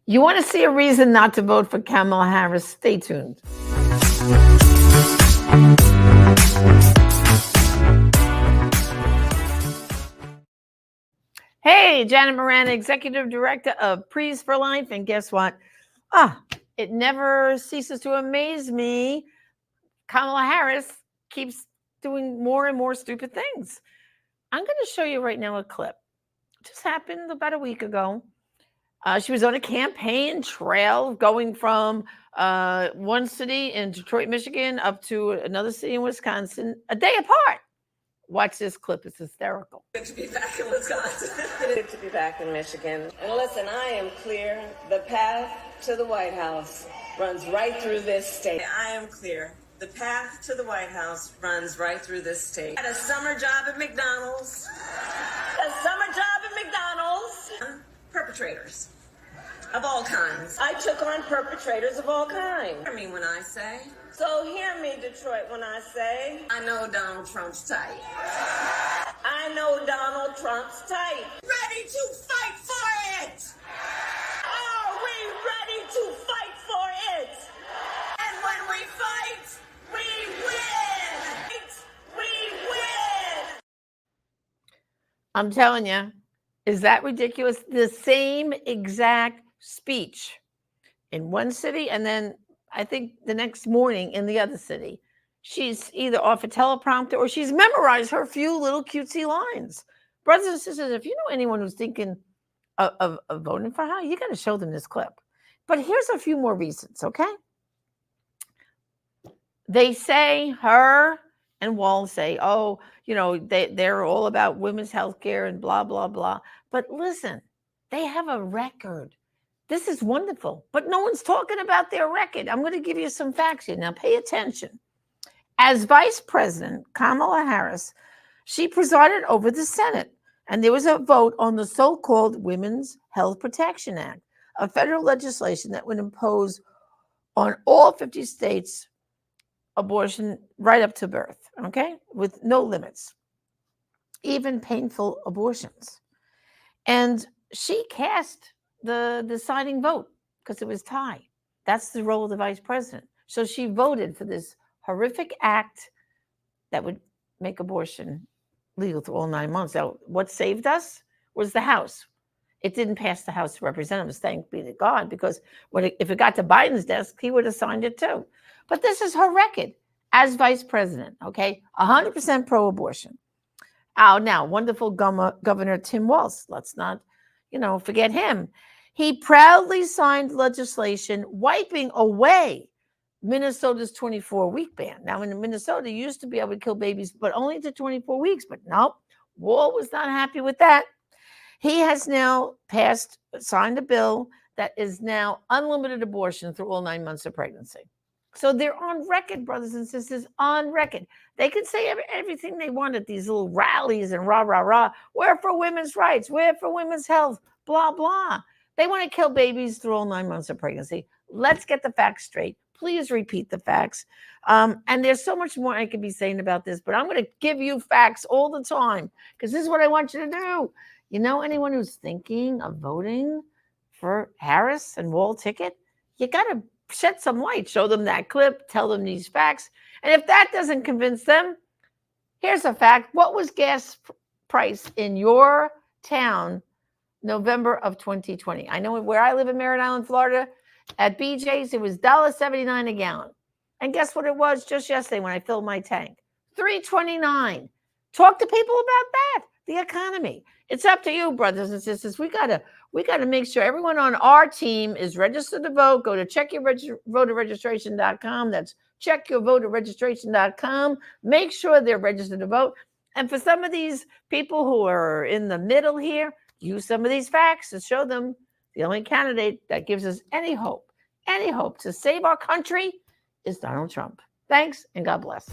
You want to see a reason not to vote for Kamala Harris? Stay tuned. Hey, Janet Moran, Executive Director of Prees for Life. And guess what? It never ceases to amaze me. Kamala Harris keeps doing more and more stupid things. I'm going to show you right now a clip. It just happened about a week ago. She was on a campaign trail going from one city in Detroit, Michigan, up to another city in Wisconsin, a day apart. Watch this clip. It's hysterical. Good to be back in Wisconsin. Good to be back in Michigan. And listen, I am clear. The path to the White House runs right through this state. I am clear. The path to the White House runs right through this state. I had a summer job at McDonald's. Perpetrators of all kinds. I took on perpetrators of all kinds. Hear me when I say. So hear me, Detroit, when I say. I know Donald Trump's type. I know Donald Trump's type. Ready to fight for it! Are we ready to fight for it? And when we fight, we win! We win! I'm telling you. Is that ridiculous? The same exact speech in one city, and then I think the next morning in the other city. She's either off a teleprompter or she's memorized her few little cutesy lines. Brothers and sisters, if you know anyone who's thinking of voting for her, you got to show them this clip. But here's a few more reasons, okay? They say, her and Wall say, oh, you know, they're all about women's health care and blah, blah, blah. But listen, they have a record. This is wonderful, but no one's talking about their record. I'm going to give you some facts here. Now, pay attention. As Vice President Kamala Harris, she presided over the Senate, and there was a vote on the so-called Women's Health Protection Act, a federal legislation that would impose on all 50 states abortion right up to birth, okay, with no limits, even painful abortions. And she cast the deciding vote because it was tie. That's the role of the vice president. So she voted for this horrific act that would make abortion legal through all 9 months. Now, what saved us was the House. It didn't pass the House of Representatives, thank be to God, because if it got to Biden's desk, he would have signed it too. But this is her record as vice president, okay? 100% pro-abortion. Now, wonderful Governor Tim Walz, let's not, forget him. He proudly signed legislation wiping away Minnesota's 24-week ban. Now, in Minnesota, you used to be able to kill babies, but only to 24 weeks. But no, Wall was not happy with that. He has now signed a bill that is now unlimited abortion through all 9 months of pregnancy. So they're on record, brothers and sisters, on record. They can say everything they want at these little rallies and rah, rah, rah. We're for women's rights. We're for women's health, blah, blah. They want to kill babies through all 9 months of pregnancy. Let's get the facts straight. Please repeat the facts. And there's so much more I could be saying about this, but I'm going to give you facts all the time because this is what I want you to do. You know, anyone who's thinking of voting for Harris and Wall ticket, you got to shed some light, show them that clip, tell them these facts. And if that doesn't convince them, here's a fact. What was gas price in your town November of 2020? I know where I live in Merritt Island, Florida, at BJ's, it was $1.79 a gallon. And guess what it was just yesterday when I filled my tank? $3.29. Talk to people about that. The economy. It's up to you, brothers and sisters. We gotta make sure everyone on our team is registered to vote. Go to checkyourvoterregistration.com. That's checkyourvoterregistration.com. Make sure they're registered to vote. And for some of these people who are in the middle here, use some of these facts to show them the only candidate that gives us any hope to save our country is Donald Trump. Thanks, and God bless.